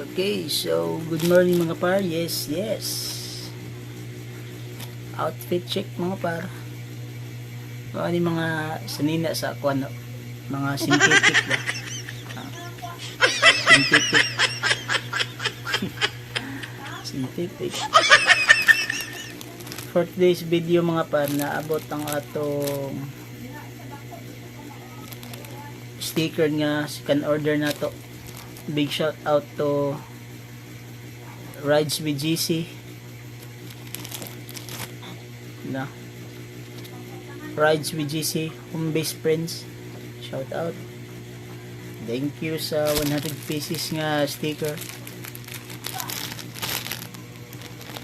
Okay, so good morning mga par. Yes, yes. Outfit check mga par. Ano yung mga sanina sa ako ano? Mga synthetic ba? Synthetic. Synthetic. For today's video mga par, naabot ang atong sticker nga second order na to. Big shout out to Rides with GC na Rides with GC home base friends, shout out, thank you sa 100 pieces nga sticker.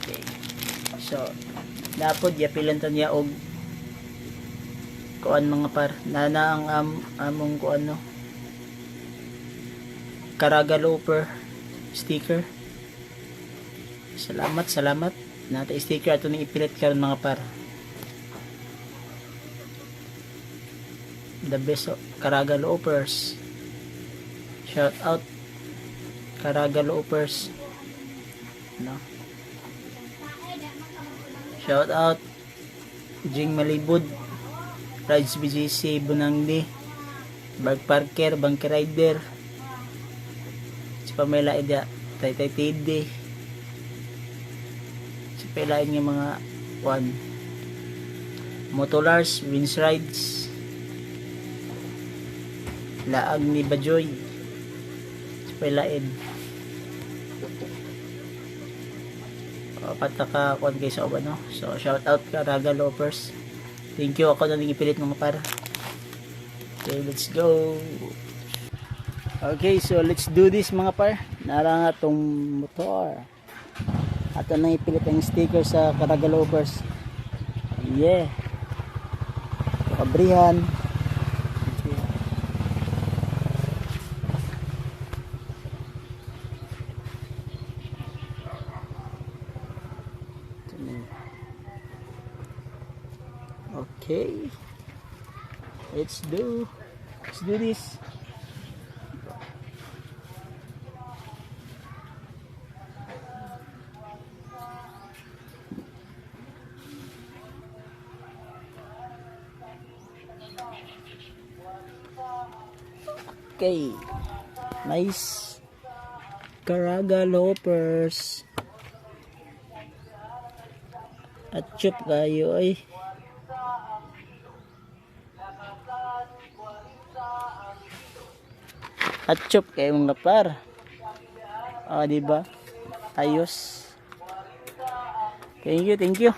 Okay. So napod yapilan ta niya og kuan mga par nana ang among kuan no Caraga Looper sticker. Salamat nata sticker ato ning ipilit karon mga par. The best Caraga Loopers, shout out Caraga Loopers no? Shout out Jing Malibud, Rides BGC Bunangdi, Bag Parker, Bangke Rider, Pamela Ida, Taytay Tidi, si pelain nga mga one Motolars, Wins Rides, Laag ni Bajoy, si pelain pataka kuan kay sa uban no. So shout out Caraga Loopers, thank you. Ako na ning ipilit mga par. Okay, let's go. Okay, so let's do this mga par. Nara nga tong motor. Ato na ipilit ang sticker sa Caraga Loopers. Yeah. Kabrihan. Okay. Let's do this. Okay, nice Caraga Loopers at chup kayo ay at chup kayo mga par. Diba ayos, thank you